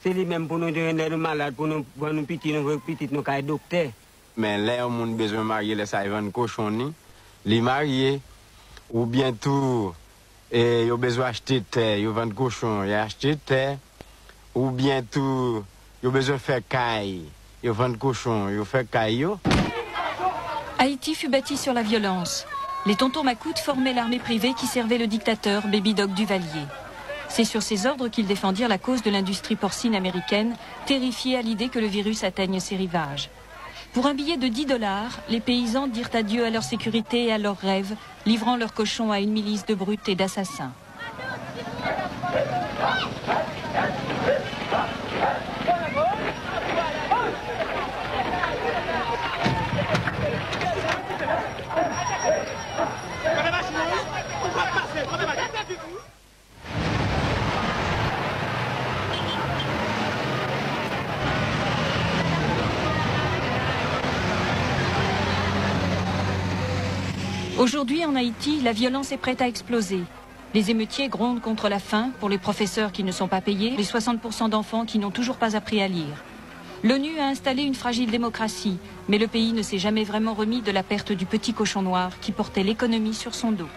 C'est lui-même pour nous donner des malades, pour nous petits, nous caille docteur. Mais là, on a besoin de marier les saïvans cochons, les marier, ou bientôt, ils ont besoin d'acheter terre, ils vendent cochons, ils achètent terre, ou bientôt, ils ont besoin de faire caille, ils vendent cochons, ils font caille. Haïti fut bâti sur la violence. Les tontons macoutes formaient l'armée privée qui servait le dictateur Baby Doc Duvalier. C'est sur ces ordres qu'ils défendirent la cause de l'industrie porcine américaine, terrifiés à l'idée que le virus atteigne ses rivages. Pour un billet de 10 $, les paysans dirent adieu à leur sécurité et à leurs rêves, livrant leurs cochons à une milice de brutes et d'assassins. Aujourd'hui, en Haïti, la violence est prête à exploser. Les émeutiers grondent contre la faim pour les professeurs qui ne sont pas payés, les 60% d'enfants qui n'ont toujours pas appris à lire. L'ONU a installé une fragile démocratie, mais le pays ne s'est jamais vraiment remis de la perte du petit cochon noir qui portait l'économie sur son dos.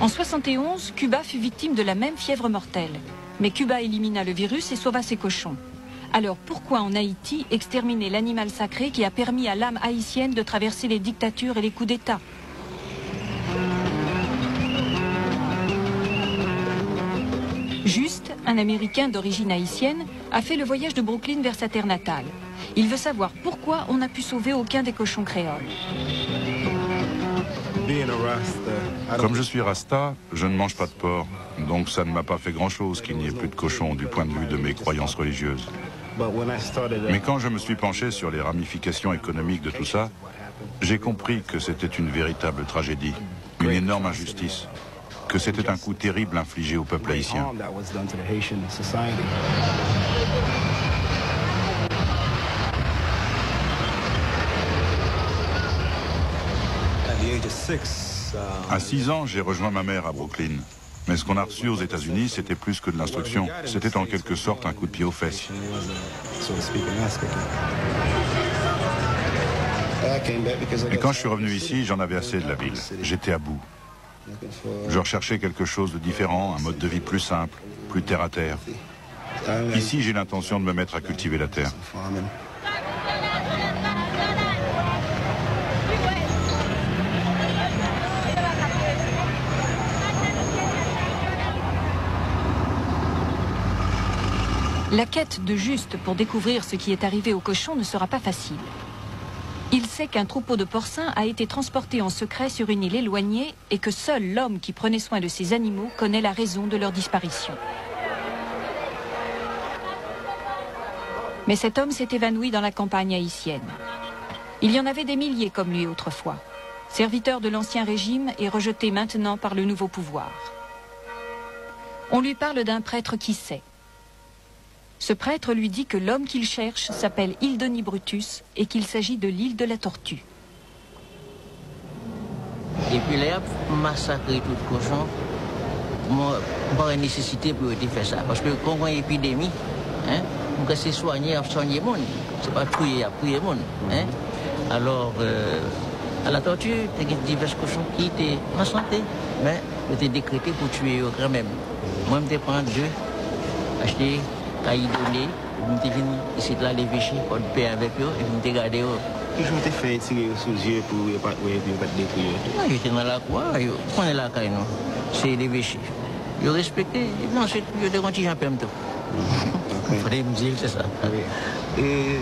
En 1971, Cuba fut victime de la même fièvre mortelle. Mais Cuba élimina le virus et sauva ses cochons. Alors pourquoi en Haïti exterminer l'animal sacré qui a permis à l'âme haïtienne de traverser les dictatures et les coups d'État? Juste, un Américain d'origine haïtienne, a fait le voyage de Brooklyn vers sa terre natale. Il veut savoir pourquoi on n'a pu sauver aucun des cochons créoles. Comme je suis rasta, je ne mange pas de porc. Donc ça ne m'a pas fait grand-chose qu'il n'y ait plus de cochons du point de vue de mes croyances religieuses. Mais quand je me suis penché sur les ramifications économiques de tout ça, j'ai compris que c'était une véritable tragédie, une énorme injustice, que c'était un coup terrible infligé au peuple haïtien. À 6 ans, j'ai rejoint ma mère à Brooklyn. Mais ce qu'on a reçu aux États-Unis, c'était plus que de l'instruction. C'était en quelque sorte un coup de pied aux fesses. Et quand je suis revenu ici, j'en avais assez de la ville. J'étais à bout. Je recherchais quelque chose de différent, un mode de vie plus simple, plus terre à terre. Ici, j'ai l'intention de me mettre à cultiver la terre. La quête de Juste pour découvrir ce qui est arrivé aux cochons ne sera pas facile. Il sait qu'un troupeau de porcins a été transporté en secret sur une île éloignée et que seul l'homme qui prenait soin de ces animaux connaît la raison de leur disparition. Mais cet homme s'est évanoui dans la campagne haïtienne. Il y en avait des milliers comme lui autrefois, serviteur de l'ancien régime et rejeté maintenant par le nouveau pouvoir. On lui parle d'un prêtre qui sait. Ce prêtre lui dit que l'homme qu'il cherche s'appelle Ildoni Brutus et qu'il s'agit de l'île de la Tortue. Et puis là, massacrer tout le cochon, moi, pas nécessité pour faire ça. Parce que quand on a une épidémie, hein, on se soigner, soigner le monde. C'est pas prier, prier le monde. Hein. Alors, à la tortue, il y a divers cochons qui étaient en santé, mais ils étaient décrétés pour tuer quand même. Moi, je prends 2, acheter. À y donner, je suis venu ici là les véchis pour payer avec eux et je me regardé. Et je m'étais fait tirer sous les yeux pour ne pas détruire. Non, j'étais dans la croix, on est là, c'est les véchis. Je respecte, non, c'est je te continue un peu même temps. Il fallait me dire, c'est ça. Et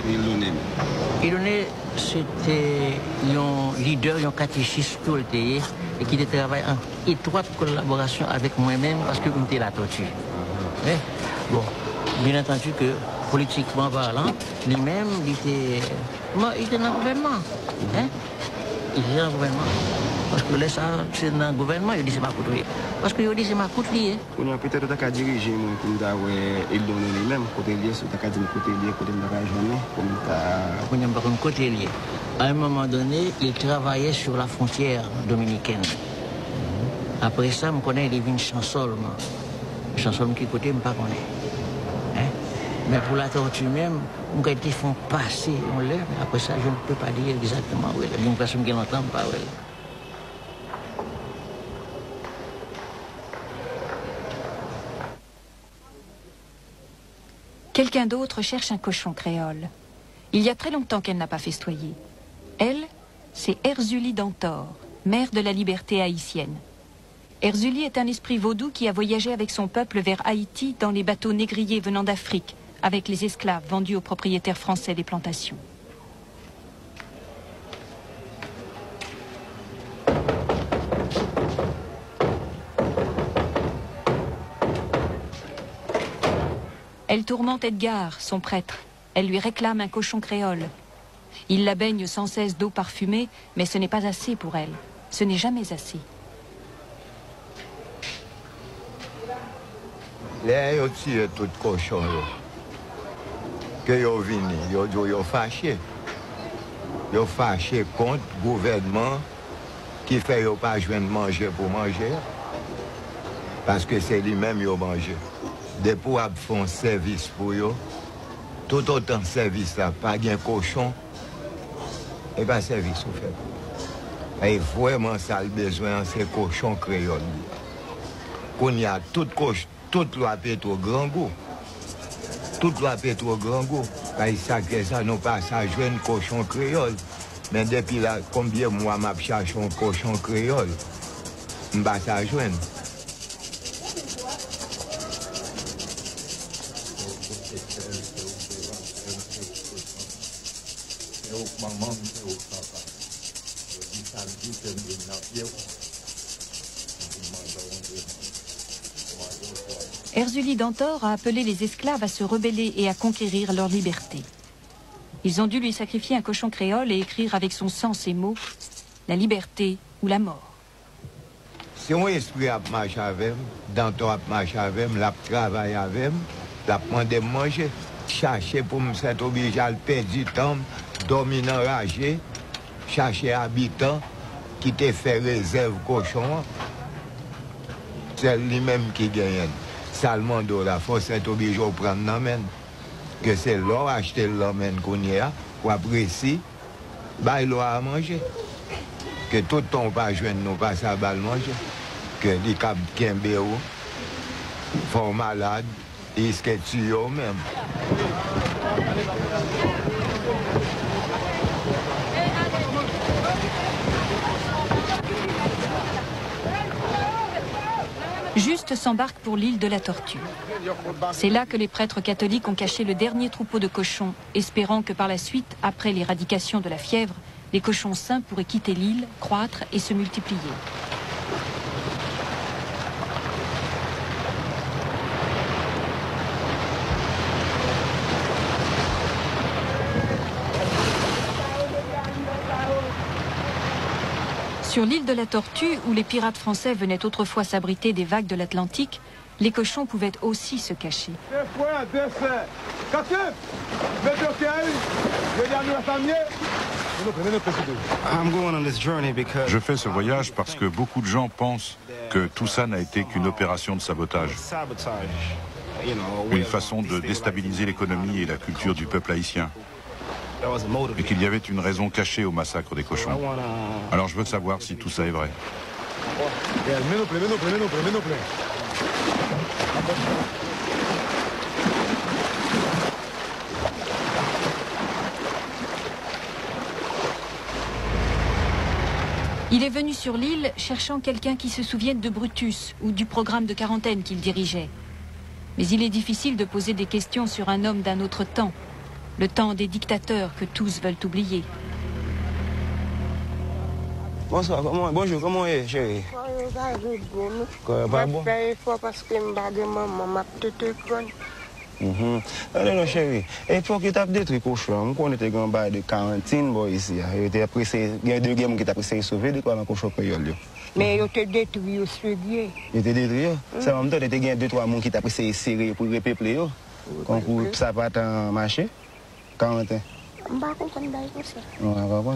Ildoni, c'était un leader, un catéchiste tout le temps et qui travaille en étroite collaboration avec moi-même parce que j'étais la tortue. Mais, bon. Bien entendu que, politiquement parlant, lui-même, il était dans le gouvernement. Hein? il est dans le gouvernement. Parce que là, ça, c'est dans le gouvernement, il dit c'est ma coûte. Parce qu'il dit c'est ma coûte liée. On a peut-être qu'à diriger, moi, comme ça, il donne lui-même, côté lié, sur ta carte de côté lié, côté de la journée, comme ça. On n'a pas un côté lié. À un moment donné, il travaillait sur la frontière dominicaine. Après ça, je connais, il est venu chansol. Chansol qui côté, je ne sais pas connais. Mais pour la tortue même, on a été font passer, on l'a. Après ça, je ne peux pas dire exactement où elle est. Une personne qui n'entend pas où elle est. Quelqu'un d'autre cherche un cochon créole. Il y a très longtemps qu'elle n'a pas festoyé. Elle, c'est Erzulie Dantor, mère de la liberté haïtienne. Erzulie est un esprit vaudou qui a voyagé avec son peuple vers Haïti dans les bateaux négriers venant d'Afrique, avec les esclaves vendus aux propriétaires français des plantations. Elle tourmente Edgar, son prêtre. Elle lui réclame un cochon créole. Il la baigne sans cesse d'eau parfumée, mais ce n'est pas assez pour elle. Ce n'est jamais assez. Là, yo tire tout cochon que yo vini, yo fâché. Yo fâché contre le gouvernement qui fait yo pas joindre manger pour manger. Parce que c'est lui-même yo manger. Des pour faire un service pour eux, tout autant de service là, pas de cochon, et pas de service au fait. Et vraiment, ça le besoin, c'est cochon créole. Qu'on y a toute loi pétro grand goût. Toute loi pétro grand goût. Et ça nous passe à jouer un cochon créole. Mais depuis là, combien de mois je cherche un cochon créole, je ne passe à jouer. Erzulie Dantor a appelé les esclaves à se rebeller et à conquérir leur liberté. Ils ont dû lui sacrifier un cochon créole et écrire avec son sang ces mots « La liberté ou la mort ». Si mon esprit a marché avec, Dantor a marché avec, l'a travaillé avec, l'a demandé de manger, chercher pour me être obligé à perdre du temps, dormir enragé, chercher habitants qui te fait réserve cochon. C'est lui-même qui gagne. Salmando, la force est obligée de prendre l'amène. Que c'est l'or acheter l'amène qu'on y a, pour apprécier, bah il a à manger. Que tout le temps pas joindre nous pas ça balle manger. Que les cap Kimbéo, font malade, ils se tuent eux-mêmes. Juste s'embarque pour l'île de la Tortue. C'est là que les prêtres catholiques ont caché le dernier troupeau de cochons, espérant que par la suite, après l'éradication de la fièvre, les cochons sains pourraient quitter l'île, croître et se multiplier. Sur l'île de la Tortue, où les pirates français venaient autrefois s'abriter des vagues de l'Atlantique, les cochons pouvaient aussi se cacher. Je fais ce voyage parce que beaucoup de gens pensent que tout ça n'a été qu'une opération de sabotage. Une façon de déstabiliser l'économie et la culture du peuple haïtien. Et qu'il y avait une raison cachée au massacre des cochons. Alors je veux savoir si tout ça est vrai. Il est venu sur l'île cherchant quelqu'un qui se souvienne de Brutus ou du programme de quarantaine qu'il dirigeait. Mais il est difficile de poser des questions sur un homme d'un autre temps. Le temps des dictateurs que tous veulent oublier. Bonsoir, bonjour, comment est, chérie? Non, chérie. Et pour que tu aies détruit le cochon, on était en bas de quarantaine ici. Il y a deux gamins qui ont essayé de sauver de quoi dans le cochon créole. Mais ils ont détruit aussi bien. Ils ont détruit. C'est en même temps, il y a deux, trois gens qui ont essayé de serrer pour repeupler. Quand ça va en marché, quarantaine. Je ne comprends pas.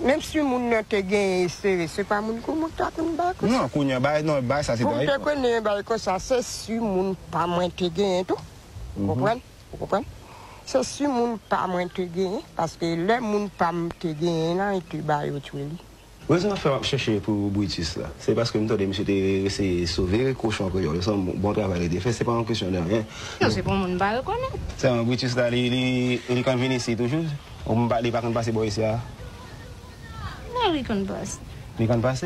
Même si les gens ont gagné, ce n'est pas les gens qui ont gagné. Non, ça c'est pas. Vous connaissez ça, c'est si les gens n'ont pas gagné. Vous comprenez? C'est si les gens n'ont pas gagné, parce que les gens n'ont pas gagné, ils ont tué. Oui, ça m'a fait chercher pour British là. C'est parce que monsieur essayé de sauver le cochon créole. C'est un bon travail de fait, c'est pas une question de rien. C'est pas mon bail, quoi, non? C'est un British là, il quand vient ici toujours. On ne va pas passer ici. Non, il ne passe. Il ne passe?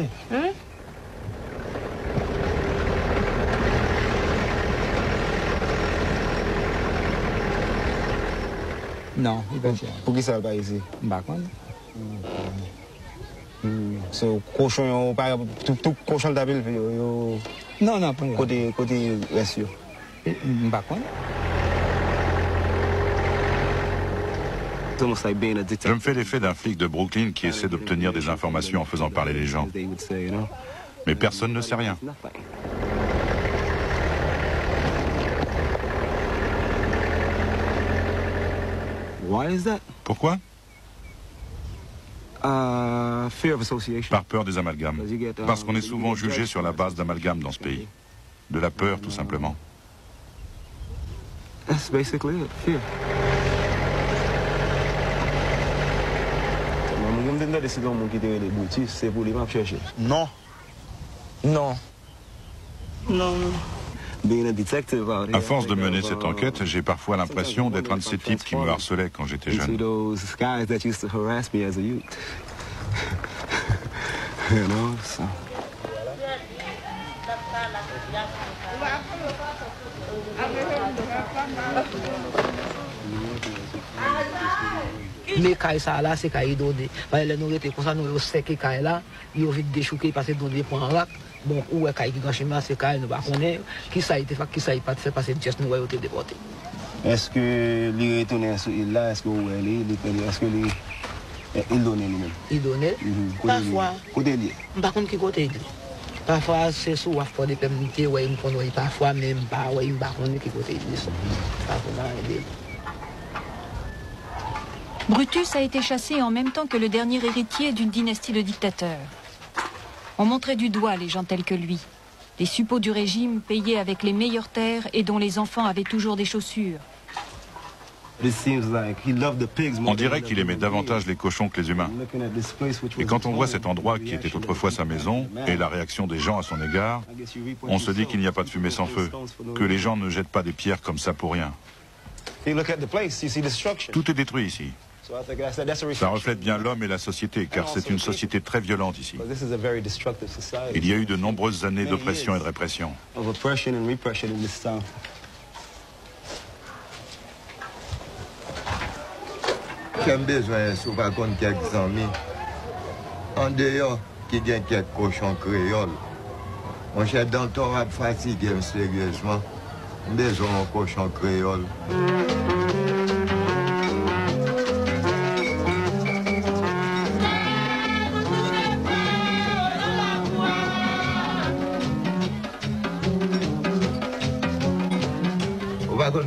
Non, il va pas. Pour qui ça va pas ici? C'est cochon, tout cochon de la ville. Non, pas là. Côté reste. Je me fais l'effet d'un flic de Brooklyn qui essaie d'obtenir des informations en faisant parler les gens. Mais personne ne sait rien. Pourquoi? Par peur des amalgames. Parce qu'on est souvent jugé sur la base d'amalgames dans ce pays. De la peur, tout simplement. That's basically it, fear. Non. Non. Non. À force de mener cette enquête, j'ai parfois l'impression d'être un de ces types qui me harcelaient quand j'étais jeune. Mais quand ça là, c'est quand il donne. Nous étions comme ça, nous sec quand là, ils ont vite déchouqué parce que dans des points rac. Bon, où est quand il grand chemin, c'est quand nous pas connaître qui ça a été fait, qui ça a pas fait passer juste nous été déporté. Est-ce que les retourner sur l'île là, est-ce que où est-ce que il donne lui-même? Il donne. Parfois. Côté lié. Par contre, qui côté lié. Parfois, c'est souvent pour des permis, ouais, il me parfois même pas, ouais, il me connaît qui côté lié. Brutus a été chassé en même temps que le dernier héritier d'une dynastie de dictateurs. On montrait du doigt les gens tels que lui, les suppôts du régime payés avec les meilleures terres et dont les enfants avaient toujours des chaussures. On dirait qu'il aimait davantage les cochons que les humains. Et quand on voit cet endroit qui était autrefois sa maison et la réaction des gens à son égard, on se dit qu'il n'y a pas de fumée sans feu, que les gens ne jettent pas des pierres comme ça pour rien. Tout est détruit ici. Ça reflète bien l'homme et la société, car c'est une société très violente ici. Il y a eu de nombreuses années d'oppression et de répression. J'ai besoin de pas contre quelques amis. En dehors, qui gagne quelques cochons créoles. Mon cher Danton a fatigué sérieusement. J'ai besoin de cochon créole.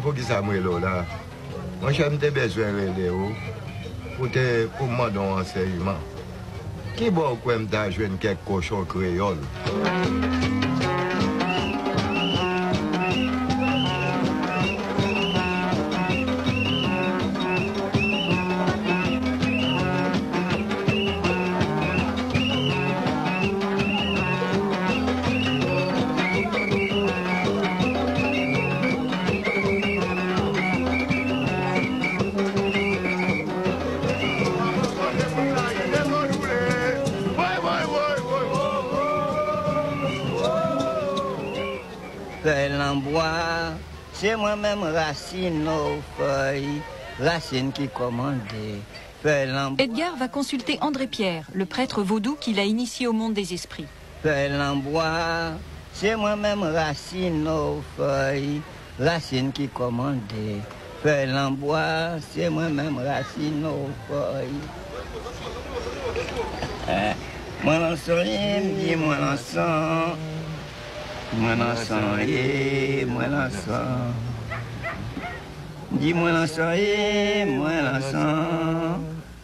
Pour qui ça me là. Moi j'ai besoin de vous pour demander un enseignement. Qui bon quoi me da jouer quelques cochons créoles. C'est moi-même Racine aux feuilles, Racine qui commandait. Edgar va consulter André Pierre, le prêtre vaudou qui l'a initié au monde des esprits. C'est moi-même Racine aux feuilles, Racine qui commande. Feuille l'embois, c'est moi-même Racine au feuille. Moi l'ensemble, dis moi l'ensemble. Moi l'ensemble, moi l'ensemble. Dis-moi l'ensemble, moi l'ensemble.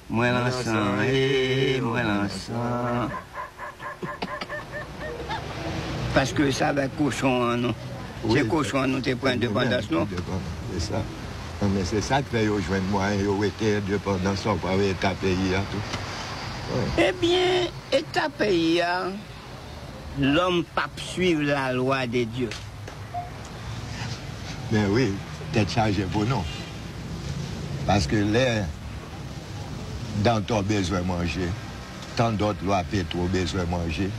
Moi l'ensemble, moi l'ensemble. Parce que ça va être cochon en nous. Oui, c'est cochon en nous, t'es point de dépendance, non? C'est ça. Non, mais c'est ça qui fait que je moi, ils été indépendants sans pas État pays. Eh bien, État pays, l'homme ne peut pas suivre la loi de Dieu. Mais oui, t'es chargé pour nous. Parce que là, dans ton besoin de manger, tant d'autres lois ont trop besoin de manger.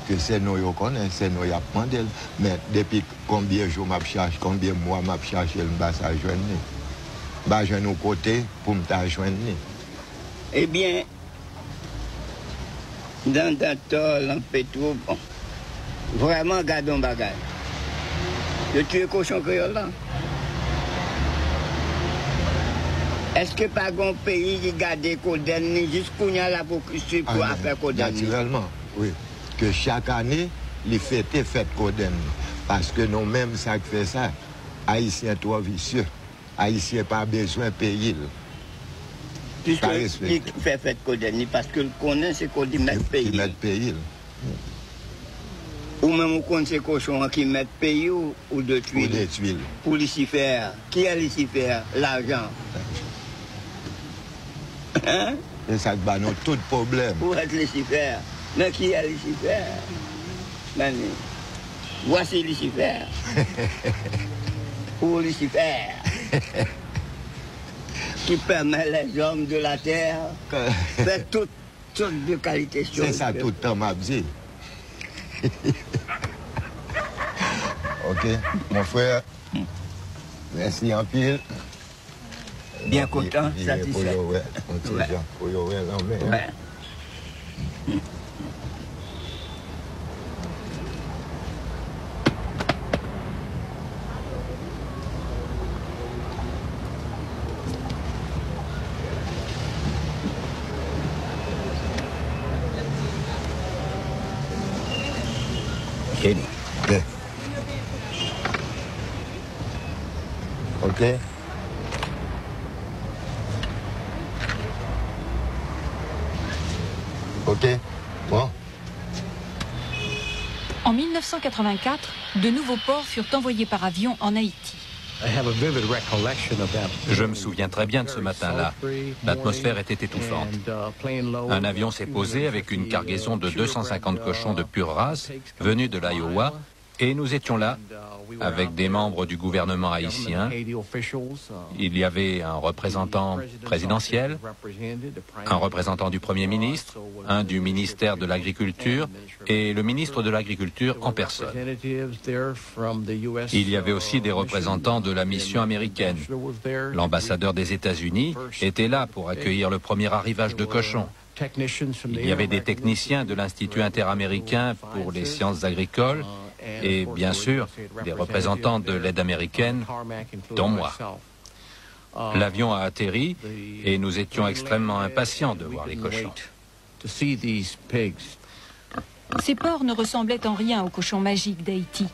Que c'est nous qui connaissons, c'est nous qui avons demandé. Mais depuis combien de jours je cherche, combien de mois je cherche, je ne vais pas joindre. Je vais nous côté pour me joindre. Eh bien, dans Datol, en Pétro, bon, vraiment, gardons bagage. Je tue le cochon créole là. Est-ce que pas un pays qui garde les coden jusqu'où il y a la pour faire coden? Naturellement, oui. Que chaque année, les fêtes coden. Parce que nous-mêmes, ça qui fait ça, Haïtiens trop vicieux. Haïtiens pas besoin de payer. Puisque il fait fête coden, parce que le connaît, c'est qu'on dit mettre payer. Mettre payer. Ou même on connaît ces cochons qui mettent payer ou de tuiles. Ou des tuiles. Pour Lucifer. Qui est Lucifer? L'argent. Hein? Et ça bat nous tout problème. Pour être Lucifer. Mais qui est Lucifer? Voici Lucifer. Pour Lucifer. Qui permet les hommes de la terre de faire toutes sortes de qualités. C'est ça tout le temps, m'a dit. Ok, mon frère, merci en pile. Bien content, satisfait. Ouais. Kenny. Yeah. OK. OK. Bon. En 1984, de nouveaux porcs furent envoyés par avion en Haïti. Je me souviens très bien de ce matin-là. L'atmosphère était étouffante. Un avion s'est posé avec une cargaison de 250 cochons de pure race venus de l'Iowa et nous étions là avec des membres du gouvernement haïtien. Il y avait un représentant présidentiel, un représentant du Premier ministre, un du ministère de l'Agriculture et le ministre de l'Agriculture en personne. Il y avait aussi des représentants de la mission américaine. L'ambassadeur des États-Unis était là pour accueillir le premier arrivage de cochons. Il y avait des techniciens de l'Institut interaméricain pour les sciences agricoles et bien sûr des représentants de l'aide américaine, dont moi. L'avion a atterri et nous étions extrêmement impatients de voir les cochons. Ces porcs ne ressemblaient en rien aux cochons magiques d'Haïti.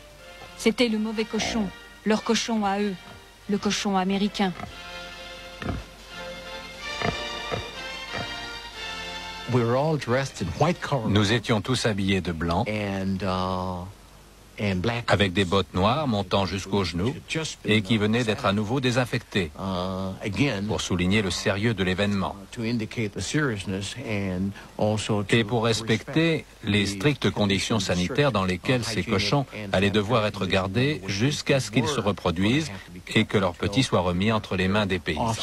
C'était le mauvais cochon, leur cochon à eux, le cochon américain. Nous étions tous habillés de blanc, avec des bottes noires montant jusqu'aux genoux et qui venaient d'être à nouveau désinfectées pour souligner le sérieux de l'événement et pour respecter les strictes conditions sanitaires dans lesquelles ces cochons allaient devoir être gardés jusqu'à ce qu'ils se reproduisent et que leurs petits soient remis entre les mains des paysans.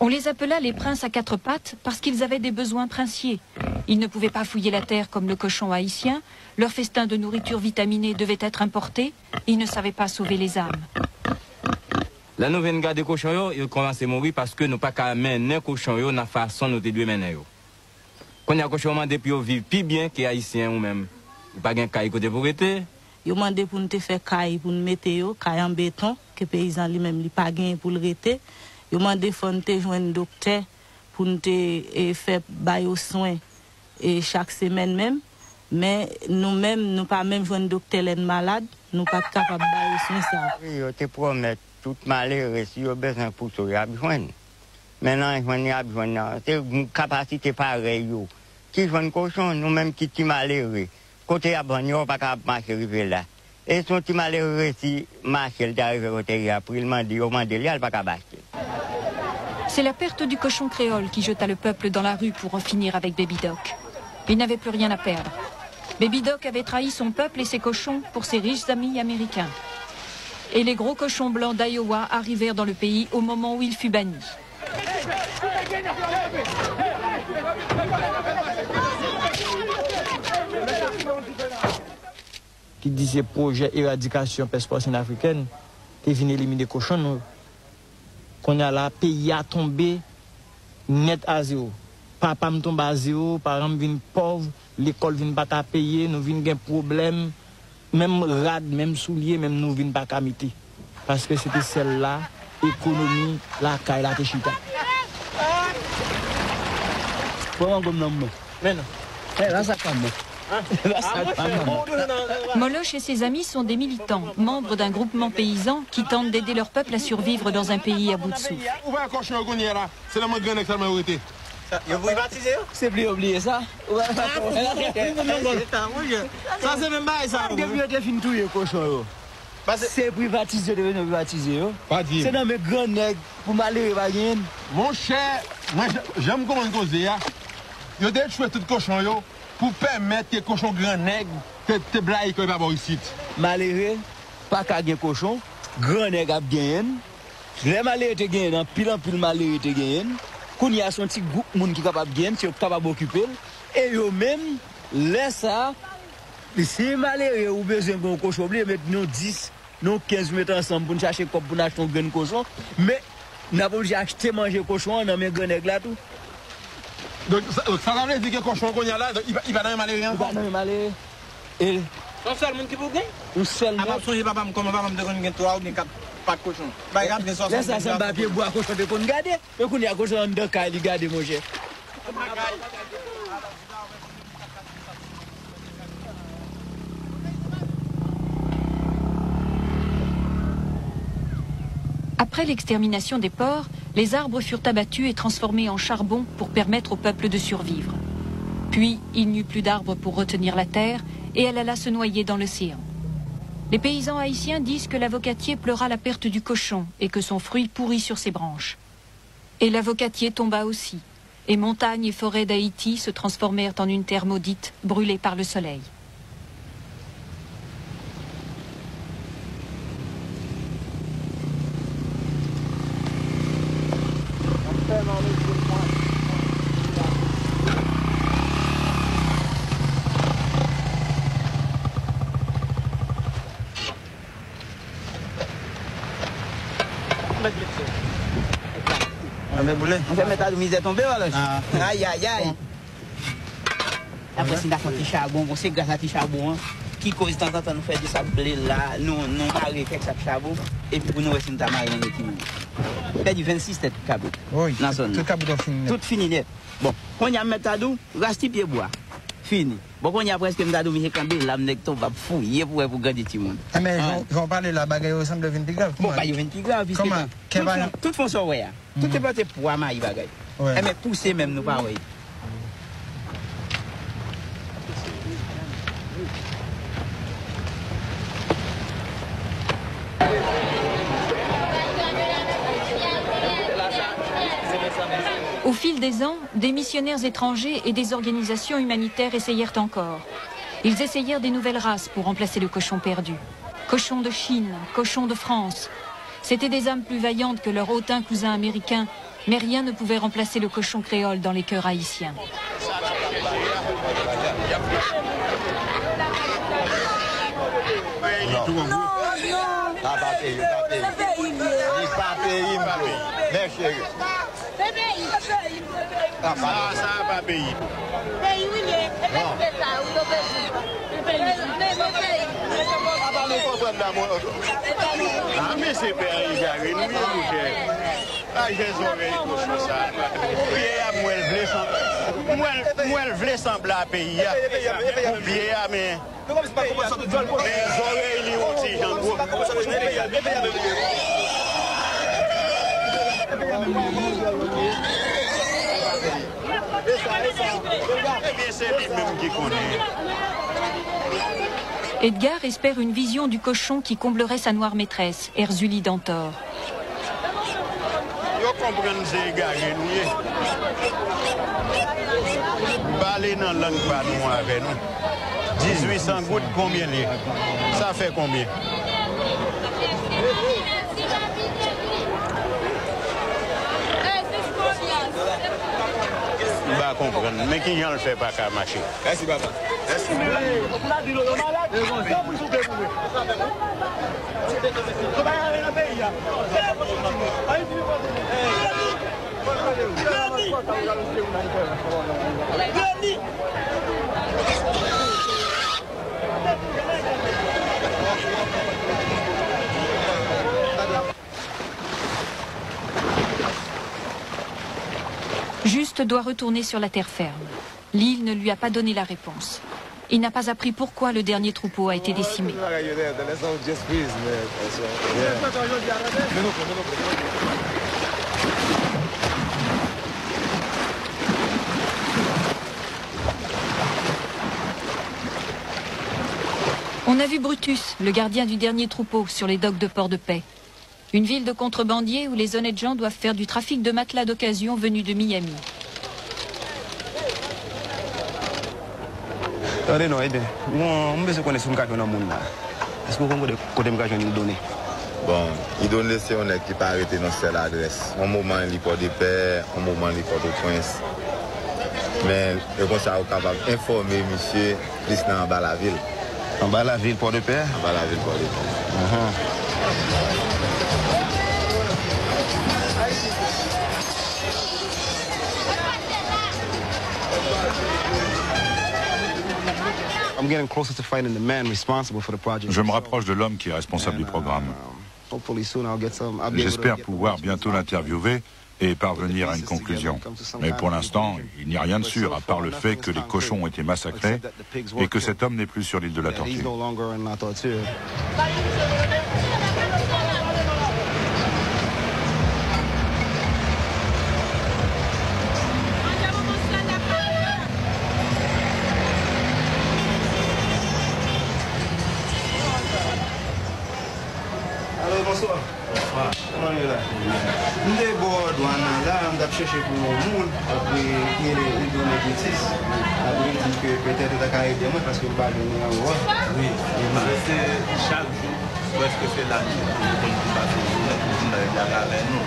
On les appela les princes à quatre pattes parce qu'ils avaient des besoins princiers. Ils ne pouvaient pas fouiller la terre comme le cochon haïtien, leur festin de nourriture vitaminée devait être importé, ils ne savaient pas sauver les âmes. Là, nous venons garder les cochons, ils commencent à mourir parce que nous ne pouvons pas mener les cochons de la façon dont nous devons mener. Quand il y a des cochons, depuis ils vivent plus bien que les haïtiens ou même. Il n'y a pas de caille côté pour arrêter. Ils ont demandé pour nous faire caille, pour nous mettre caille en béton, que les paysans lui-même n'ont pas gagné pour le arrêter. Ils ont demandé pour nous joindre un docteur pour nous faire des soins chaque semaine même. Mais nous-mêmes, nous pas même joindre un docteur malade, nous pas capables de faire des soins. Ils te promettent tout malheureux si ils ont besoin pour tout, ils ont besoin. Maintenant, ils ont besoin. C'est une capacité pareille. Qui joue un cochon, nous-mêmes qui sommes malheureux. Côté à bon, ils pas capable de marcher là. Et son petit malheureux si marcher, il arrive au terrain, après il m'a dit, il n'a pas capable de. C'est la perte du cochon créole qui jeta le peuple dans la rue pour en finir avec Baby Doc. Il n'avait plus rien à perdre. Baby Doc avait trahi son peuple et ses cochons pour ses riches amis américains. Et les gros cochons blancs d'Iowa arrivèrent dans le pays au moment où il fut banni. Qui disait projet éradication peste porcine africaine, qui vient éliminer les cochons, qu'on a là, pays a tombé net à zéro. Papa me tombe à zéro, parents viennent pauvres, l'école vient pas à payer, nous vient un problème, même rad, même souliers, même nous vient pas à miter. Parce que c'était celle-là, économie, la caille, la techita. Moloch et ses amis sont des militants, membres d'un groupement paysan qui tentent d'aider leur peuple à survivre dans un pays à bout de souffle. Vous privatisez? C'est plus oublié ça. Ça c'est même pas ça. C'est privatisé, devenu privatisé. C'est dans mes grands nègres pour m'aller. Mon cher, moi j'aime comment causer. Vous avez tué tout cochon pour permettre que les cochons grands nègres te blaguent quand ils vont ici. Malheureux, pas qu'à gagner cochon, grand nègre a gagné. Les malheureux te gagnent, pile en pile malheureux te gagnent. Quand il y a son petit groupe qui est capable de gagner, qui est capable d'occuper. Et eux-mêmes, laissent ça. Si malheureux ou besoin de cochon, ils mettent nous 10, nous 15 mettons ensemble pour chercher pour acheter un grand cochon. Mais nous n'avons pas acheté manger cochon dans mes grands nègres là tout. Donc ça veut dire que le cochon qu'on a là, il va dans le malheureux. Il va dans le malheureux. Et c'est le seul monde qui peut gagner? Ou seulement. Je ne sais pas comment papa me donne 3 ou 4 pas de cochon. Laisse ça sans papier boire cochon de qu'on garder. Mais qu'on y a cochon en deux cas, il garde mon cher. Après l'extermination des porcs, les arbres furent abattus et transformés en charbon pour permettre au peuple de survivre. Puis, il n'y eut plus d'arbres pour retenir la terre et elle alla se noyer dans l'océan. Les paysans haïtiens disent que l'avocatier pleura la perte du cochon et que son fruit pourrit sur ses branches. Et l'avocatier tomba aussi, et montagnes et forêts d'Haïti se transformèrent en une terre maudite, brûlée par le soleil. On fait mettre la misère tomber alors. Aïe aïe aïe. Après c'est un petit charbon, c'est grâce à petit charbon qui cause de temps en temps nous faire du sablé là, nous marrer avec ce charbon et puis pour nous rester dans marrer dans l'équilibre. Fait du 26 têtes cabot. Oui. Dans zone. Tout cabot fini. Tout fini net. Bon, on y a mettre à dos, reste pied bois. Fini. Bon, on y a presque m'ta dominer camber là m'nek tombe va fouiller pour garder tout le monde. Mais j'en parler la bagaille au centre de 20 grave. Bon, bah 20 grave puisque tout font ça ouais. Tout est passé pour ma bagaille. Mais pousser même nous pas ouais. Au fil des ans, des missionnaires étrangers et des organisations humanitaires essayèrent encore. Ils essayèrent des nouvelles races pour remplacer le cochon perdu. Cochon de Chine, cochon de France. C'étaient des âmes plus vaillantes que leurs hautains cousins américains, mais rien ne pouvait remplacer le cochon créole dans les cœurs haïtiens. Ça va pas payer. Ah, mais c'est père, il a réuni, ah, j'ai oreilles pour ça. Moi, je voulais sembler à pays. Oublier, mais. Les oreilles, aussi, j'en vois. Edgar espère une vision du cochon qui comblerait sa noire maîtresse, Erzulie Dantor. Yo comprendre c'est gagné nous. Parler dans langue pas nous avec nous. 1800 gouttes combien lié? Ça fait combien? Je vais comprendre, mais qui ne le fait pas qu'à marcher. Merci, papa. Merci. Juste doit retourner sur la terre ferme. L'île ne lui a pas donné la réponse. Il n'a pas appris pourquoi le dernier troupeau a été décimé. On a vu Brutus, le gardien du dernier troupeau, sur les docks de Port-de-Paix. Une ville de contrebandiers où les honnêtes gens doivent faire du trafic de matelas d'occasion venus de Miami. Attendez, non, aidez. On veut se connaître sur le camion dans le monde. Est-ce que vous avez côté de nous donner? Bon, il donne c'est on est qui peut arrêter dans cette adresse. Un moment, il est Port-de-Paix, un moment, il est Port-au-Prince. Mais le conseil est capable d'informer monsieur plus en bas la ville. En bas la ville Port-de-Paix? En bas la ville Port-de-Paix. Je me rapproche de l'homme qui est responsable du programme. J'espère pouvoir bientôt l'interviewer et parvenir à une conclusion. Mais pour l'instant, il n'y a rien de sûr, à part le fait que les cochons ont été massacrés et que cet homme n'est plus sur l'île de la Tortue. Bonsoir. Comment est là? Nous sommes au douane là, on a cherché pour le monde, après il donne les justice. Après il dit que peut-être il a aidé moi parce que je ne vais pas venir en haut. Oui, c'est chaque jour, est-ce que c'est la nuit pour nous passer avec nous.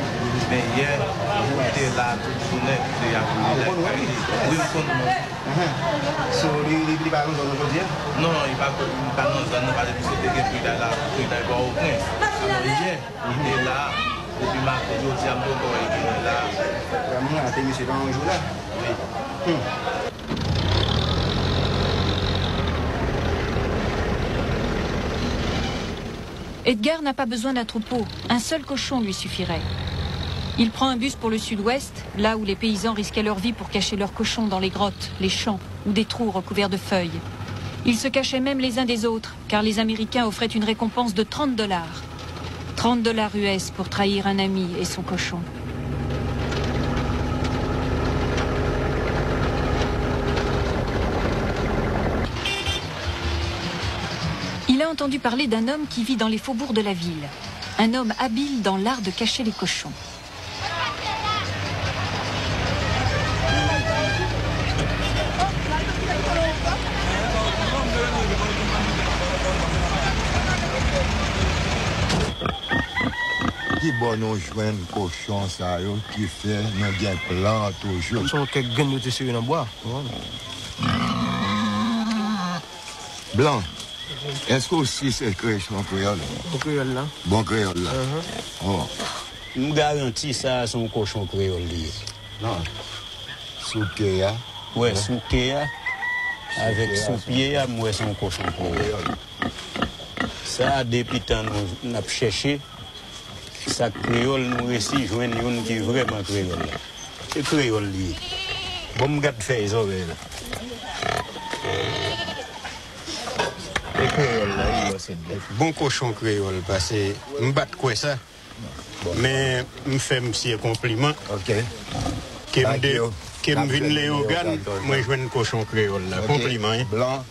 Mais hier, on était là toute la journée, il y a oui, on connaît. So, il va nous aujourd'hui? Non, il va nous parler de ce que il a là, il a pas au point. Alors hier, il est là, depuis matin, il dit à moi qu'il est là. Vraiment, à tes messieurs dans un jour là? Oui. Edgar n'a pas besoin d'un troupeau, un seul cochon lui suffirait. Il prend un bus pour le sud-ouest, là où les paysans risquaient leur vie pour cacher leurs cochons dans les grottes, les champs ou des trous recouverts de feuilles. Ils se cachaient même les uns des autres, car les Américains offraient une récompense de $30. $30 US pour trahir un ami et son cochon. Il a entendu parler d'un homme qui vit dans les faubourgs de la ville. Un homme habile dans l'art de cacher les cochons. Qui bon nous joindre cochon ça yo qui fait nous bien plan toujours. Sont quelques gains de sur dans bois. Blanc. Est-ce que aussi c'est création créole? Bon créole là. Bon créole là. Oh. Nous garantis ça son cochon créole lié. Non. Soukéa. Ouais, soukéa. Avec sous pied, moi son cochon créole. Ça, depuis tant nous avons cherché, ça créole nous réussit joindre une qui est vraiment créole. C'est créole lié. Bon, je vais faire les oreilles là. C'est créole là, c'est bon cochon créole parce que je ne bats quoi ça. Mais je fais un compliment. Ok. Que je viens les organes, moi je veux un cochon créole là. Compliment. Hein? Blanc.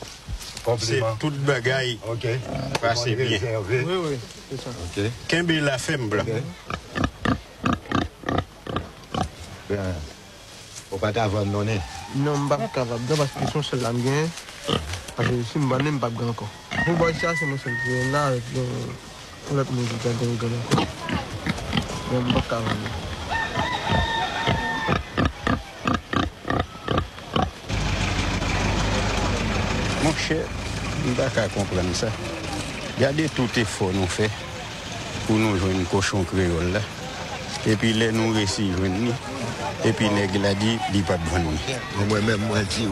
C'est toute bagaille. Ok. Passez bien. Oui, oui, c'est ça. Ok. Qu'est-ce la femme blanc? Bien. Faut pas t'avoir donné. Non, je ne suis pas capable. Parce que son seul ami, parce que si je ne suis pas encore. Pour voir ça, c'est mon seul ami. Là, pour l'autre musique, je ne suis pas capable. Mon cher, je ne peux pas comprendre ça. Regardez tout effort nous fait pour nous jouer un cochon créole là. Et puis là, nous réussissons à jouer. Et puis les a dit, il n'y a pas de venir. Moi-même, moi, je dis, il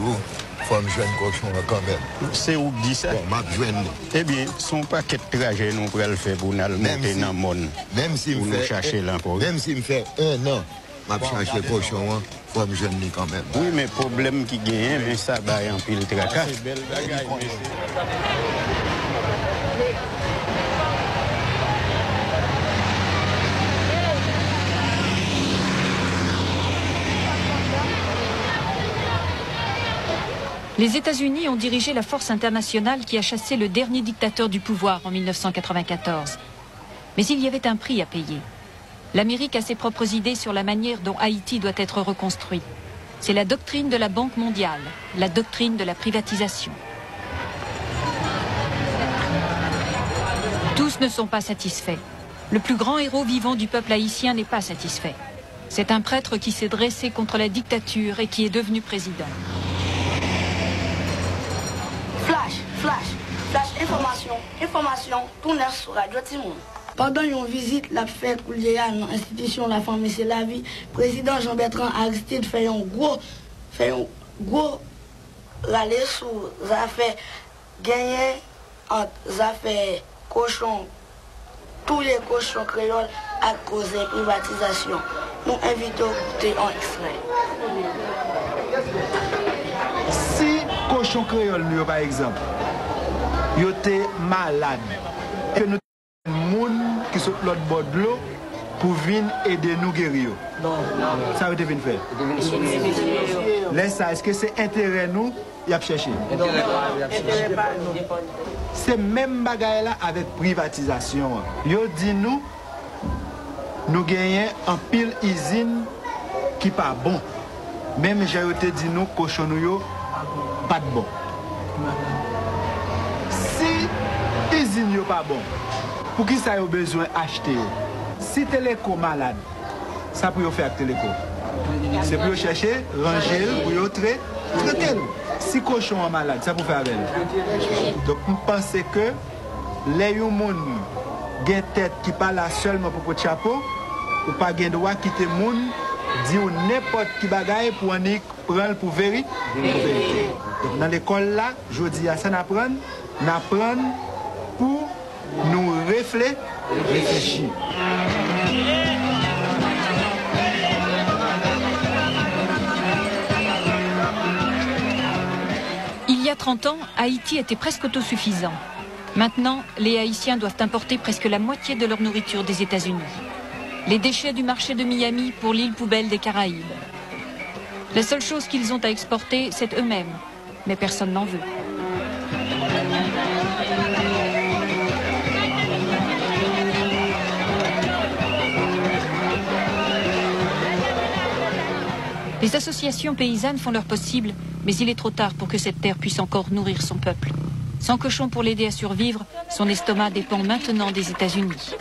faut me jouer un cochon quand même. C'est où que dit ça? Bon, je jouer. Eh bien, son paquet de trajet, nous pourrons le faire pour nous monter dans le monde. Même si nous chercher l'emploi. Même s'il me fait 1 an, je vais chercher le cochon, il faut me jouer quand même. Oui, mais le problème qui gagne, mais ça va en pile tracas. C'est belle bagaille, Les États-Unis ont dirigé la force internationale qui a chassé le dernier dictateur du pouvoir en 1994. Mais il y avait un prix à payer. L'Amérique a ses propres idées sur la manière dont Haïti doit être reconstruit. C'est la doctrine de la Banque mondiale, la doctrine de la privatisation. Tous ne sont pas satisfaits. Le plus grand héros vivant du peuple haïtien n'est pas satisfait. C'est un prêtre qui s'est dressé contre la dictature et qui est devenu président. Information, tout neuf sur Radio Timon. Pendant une visite, la fête à l'institution La Femme et c'est la vie, président Jean-Bertrand Aristide fait un gros râler sur les affaires gagnées entre les affaires cochons, tous les cochons créoles à cause de privatisation. Nous invitons à écouter un extrait. Si cochon créole, par exemple, ils étaient malades, que nous avons des gens qui sont l'autre bord de l'eau pour venir aider nous guérir. Ça a été fait. Laisse ça, est-ce que c'est intérêt nous? Il a cherché. C'est même bagaille là avec privatisation. Yo dit nous gagnons un pile usine qui pas bon. Même j'ai dit nous cochon nous pas de bon. Si usine yo pas bon, pour qui ça a besoin d'acheter? Si Téléco malade, ça pour faire Téléco. C'est pour chercher, ranger, pour traiter. Si cochon est malade, ça pour faire avec. Donc, je pense que les gens qui ont une tête qui parle là seulement pour le chapeau, ou pas de droit quitter le monde, dire n'importe qui bagaille pour prendre pour vérifier. Donc, dans l'école là, je dis à ça n'apprendre pour nous réfléchir. Il y a 30 ans, Haïti était presque autosuffisant. Maintenant, les Haïtiens doivent importer presque la moitié de leur nourriture des États-Unis. Les déchets du marché de Miami pour l'île poubelle des Caraïbes. La seule chose qu'ils ont à exporter, c'est eux-mêmes. Mais personne n'en veut. Les associations paysannes font leur possible, mais il est trop tard pour que cette terre puisse encore nourrir son peuple. Sans cochon pour l'aider à survivre, son estomac dépend maintenant des États-Unis.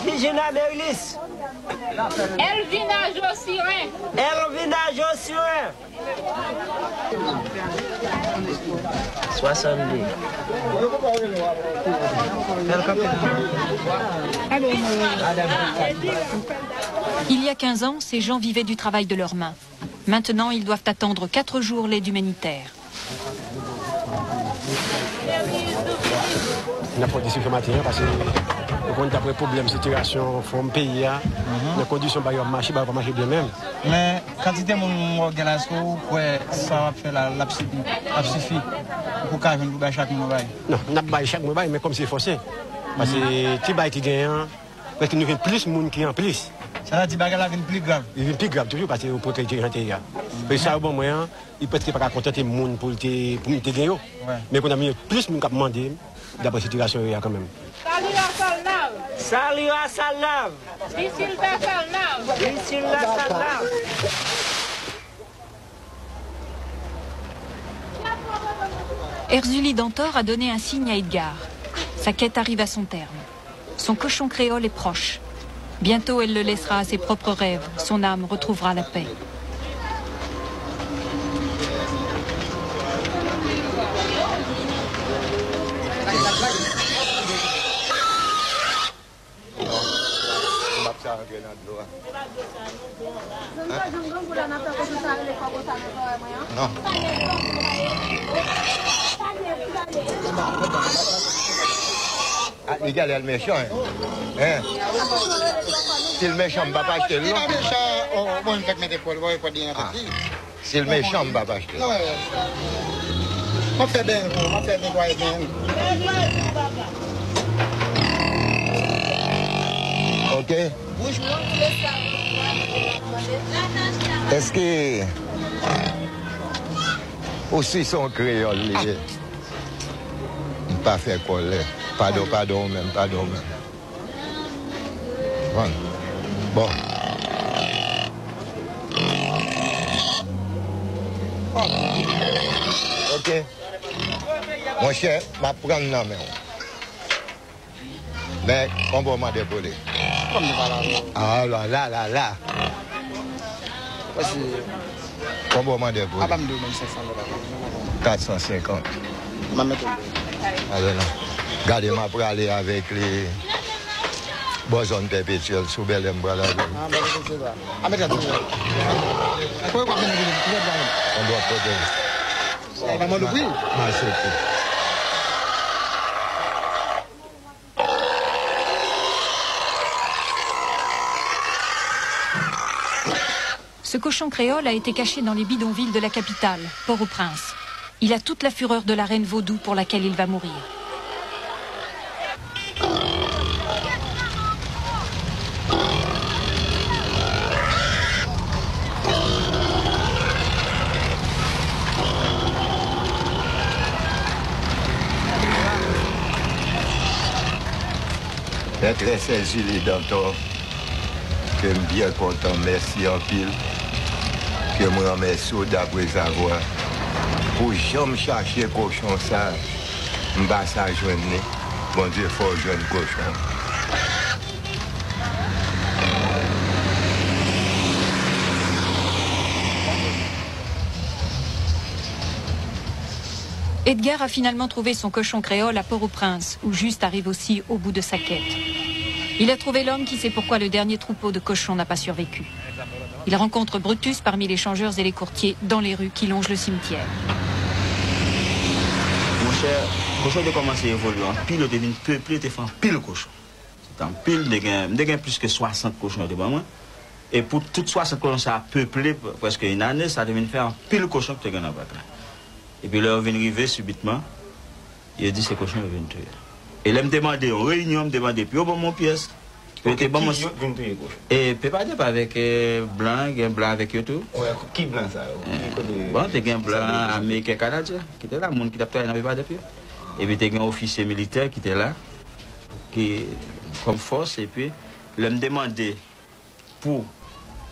Virginia Merlis. Elvina Jossirin. Elvina Jossirin. 62. Il y a 15 ans, ces gens vivaient du travail de leurs mains. Maintenant, ils doivent attendre 4 jours l'aide humanitaire. On n'a pas de difficulté matérielle parce que on a des problèmes de situation dans le pays. Les conditions ne vont pas marcher bien même. Mais quantité de gens organisés, ça va faire la suffit pour qu'on ait chaque mois. Non, on n'a pas chaque mois, mais comme c'est forcé. Parce que si tu gagnent, parce qu'il nous vient plus de monde qui en plus. Ça veut dire que ça vient plus grave. Il vient plus grave toujours parce que pour protéger l'intérieur. Mais ça, bon moyen, il peut être pas contenter les gens pour te gagner. Mais qu'on a mis plus de monde qui demandé d'après la situation quand même. Salut à Salnav. Salut à Salnav. Isilda Salnav. Isilda Salnav. Erzuli Dantor a donné un signe à Edgar. Sa quête arrive à son terme. Son cochon créole est proche. Bientôt, elle le laissera à ses propres rêves. Son âme retrouvera la paix. Non. Ah, les gars, il est méchant. Hein? Si le méchant ne va pas acheter l'eau. Si le méchant ne va pas acheter l'eau. On fait bien, on fait bien. Ok. Est-ce que aussi son créole, il pas fait colère. Pardon même. Bon. Ok. Mon cher, je vais prendre la main. Mais on va m'en dépoler. Ah là. Combien on m'a déposé? 450. Allez là. Gardez-moi pour aller avec les bosons perpétuels sous bel embras là. On doit protéger. Ce cochon créole a été caché dans les bidonvilles de la capitale, Port-au-Prince. Il a toute la fureur de la reine vaudou pour laquelle il va mourir. Très saisi les Dantor. Je suis bien content, merci en pile. Que moi remercie d'après avoir. Pour jamais chercher cochon ça, je ne vais pas ça joindre. Bon Dieu, il faut joindre cochon. Edgar a finalement trouvé son cochon créole à Port-au-Prince, où Juste arrive aussi au bout de sa quête. Il a trouvé l'homme qui sait pourquoi le dernier troupeau de cochons n'a pas survécu. Il rencontre Brutus parmi les changeurs et les courtiers dans les rues qui longent le cimetière. Mon cher, le cochon a commencé à évoluer en pile, il est peuplé, il fait en pile cochon. C'est en pile, il y a plus que 60 cochons devant moi. Et pour toutes 60 cochons, ça a peuplé presque une année, ça devient faire en pile cochon que tu as dans la bac. Et puis là, on vient arriver subitement, il a dit ces cochons viennent tuer. Et là, il me demandait, en réunion, il me demandait, puis au bon mon pièce. Et peut pas dire avec blanc avec eux tout. Qui blanc ça? Bon, tu as un blanc américain canadien qui était là, le monde qui t'a travaillé dans le depuis. Et puis tu as un officier militaire qui était là, qui comme force. Et puis, il me demandait pour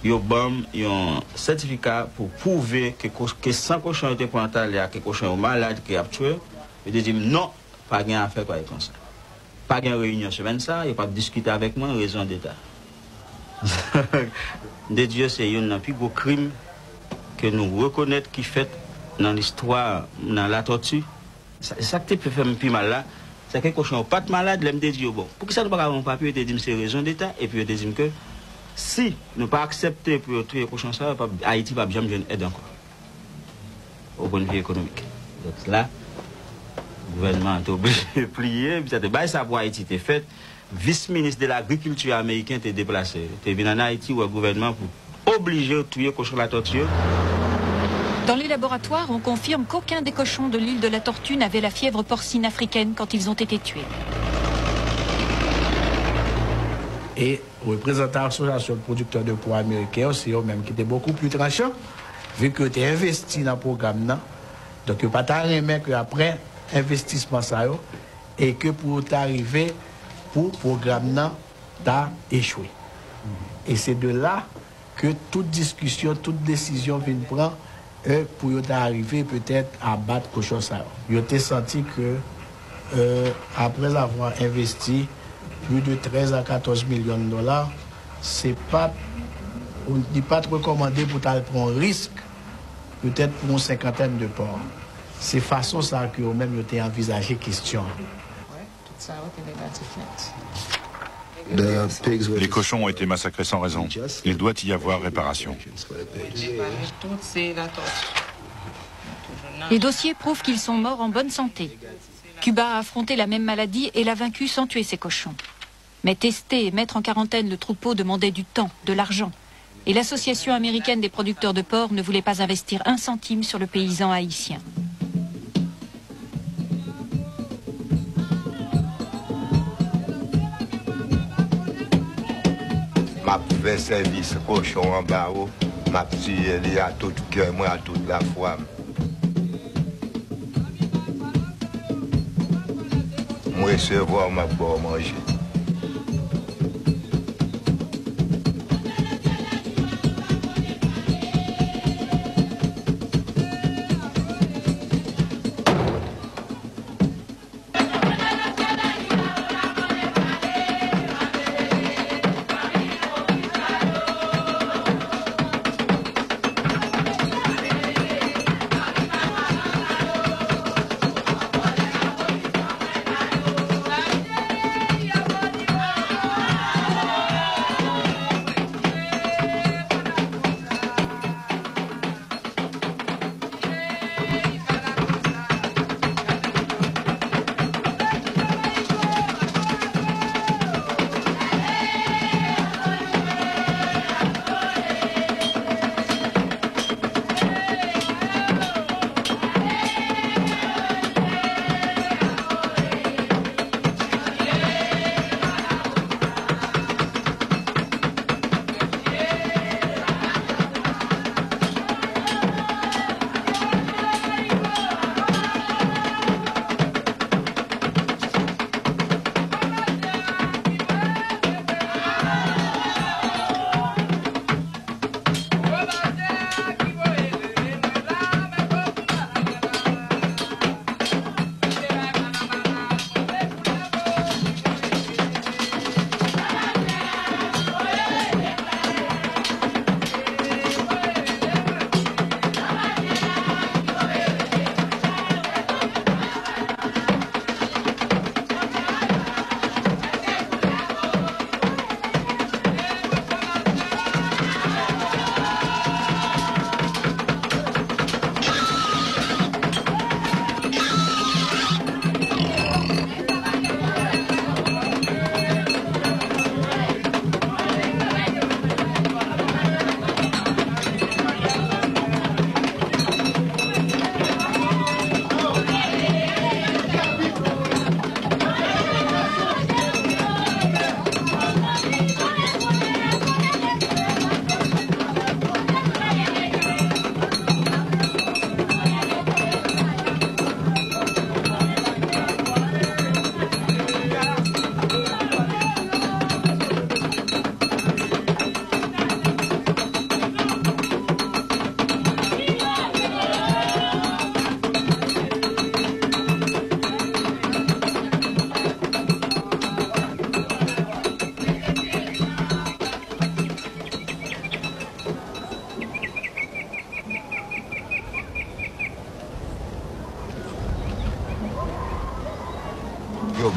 un certificat pour prouver que 100 cochons étaient plantés, que les cochons sont malades, qui ont tué. Il dit non, pas rien à faire comme ça. pas de réunion semaine ça, il pas discuter avec moi en raison d'État. De Dieu, c'est un plus gros crime que nous reconnaître qui fait dans l'histoire, dans la torture. Ça qui peut faire plus mal là, c'est que les cochons sont pas malades, les me dit bon. Pour que ça ne pas avoir un papier, ils disent c'est raison d'État, et puis ils disent que si nous pas accepter pour tuer les cochons, ça, Haïti va jamais aider encore. Au point de vue économique. Donc là, le gouvernement est obligé de plier, ça pour Haïti était fait. Vice-ministre de l'agriculture américain était déplacé. Il est venu en Haïti où le gouvernement pour obliger de tuer les cochons la tortue. Dans les laboratoires, on confirme qu'aucun des cochons de l'île de la Tortue n'avait la fièvre porcine africaine quand ils ont été tués. Et représentation de l'association de producteurs de poids américains aussi, même qui était beaucoup plus tranchant, vu que tu es investi dans le programme, donc il n'y a pas de remettre qu'après investissement ça, et que pour t'arriver pour le programme t'as échoué. Et c'est de là que toute discussion, toute décision vient prendre pour arriver peut-être à battre cochon ça. Vous avez senti que après avoir investi plus de 13 à 14 millions de dollars, c'est pas, on ne dit pas de recommander pour prendre un risque, peut-être pour une cinquantaine de porcs. C'est façon ça que vous-même vous avez envisagé question. Les cochons ont été massacrés sans raison. Il doit y avoir réparation. Les dossiers prouvent qu'ils sont morts en bonne santé. Cuba a affronté la même maladie et l'a vaincu sans tuer ses cochons. Mais tester et mettre en quarantaine le troupeau demandait du temps, de l'argent. Et l'Association américaine des producteurs de porc ne voulait pas investir un centime sur le paysan haïtien. Ma fait service cochon en bas, ma tué à tout cœur, moi à toute la foi. Moi recevoir ma pour manger.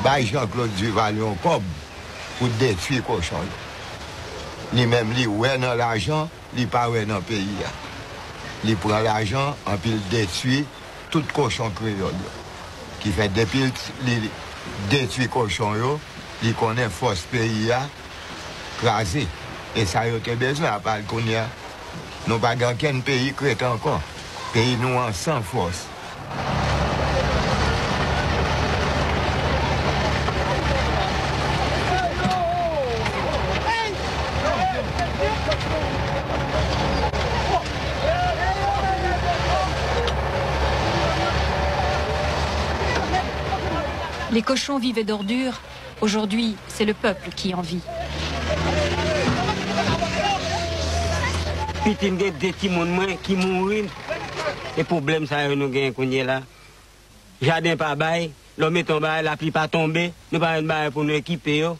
Bah, Jean-Claude Duvalier un cob pour détruire les cochons. Lui-même, lui, ouais dans l'argent, lui pas ouais dans le pays. Il prend l'argent, en puis il détruit tout cochon créole. Qui fait depuis il détruit cochon, il connaît force pays, crasé. Et ça, il a besoin, à part qu'on y a. Nous n'avons pas aucun pays créé encore. Pays nous en sans force. Les cochons vivaient d'ordures. Aujourd'hui, c'est le peuple qui en vit. Puis il y a des petits gens qui mourent. Les problèmes, ça, nous gagnons là. Jardin pas bail, l'homme est tombé, la pluie pas tombée, nous pas une bail pour nous équiper.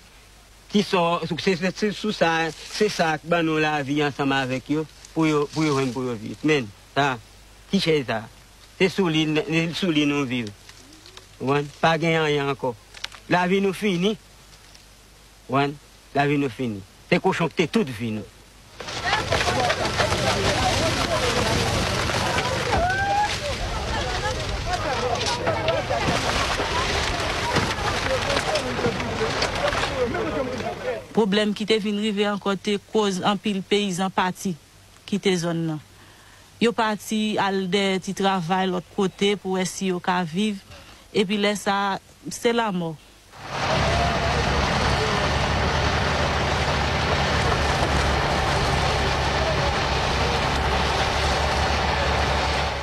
Qui sort, c'est sous ça, c'est ça que nous la vie ensemble avec eux pour vivre. Mais ça, qui c'est ça? C'est sous lui nous vivons. Pas gagner rien encore. La vie nous finit. La vie nous finit. C'est cochon que t'es toute vie nous. Problème qui te vient arriver encore te cause en pile paysan parti qui te zone là. Yo parti al de ti travail l'autre côté pour essayer yo ka vivre et puis là ça c'est la mort.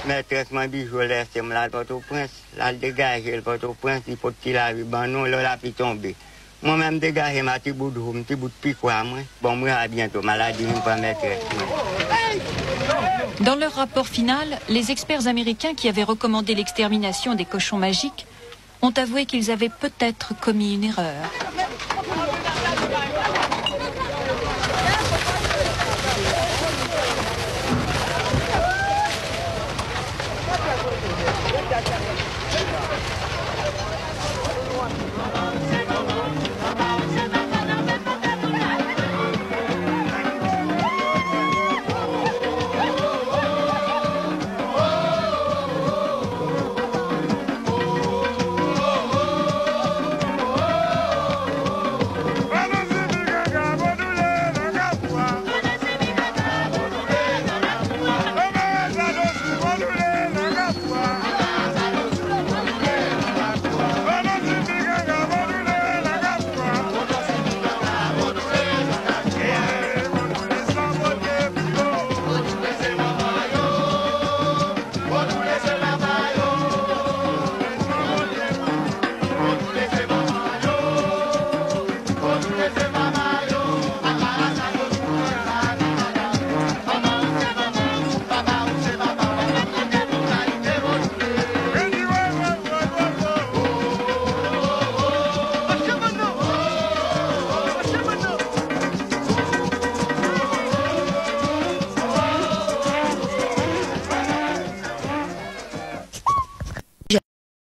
Maîtresse m'a dit je laisse là Port-au-Prince, là dégager le Port-au-Prince, il faut qu'il arrive ben non là puis tomber. Moi-même dégager ma petit bout de piquois moi. Bon moi à bientôt maladie pas maîtresse. Dans leur rapport final, les experts américains qui avaient recommandé l'extermination des cochons magiques ont avoué qu'ils avaient peut-être commis une erreur.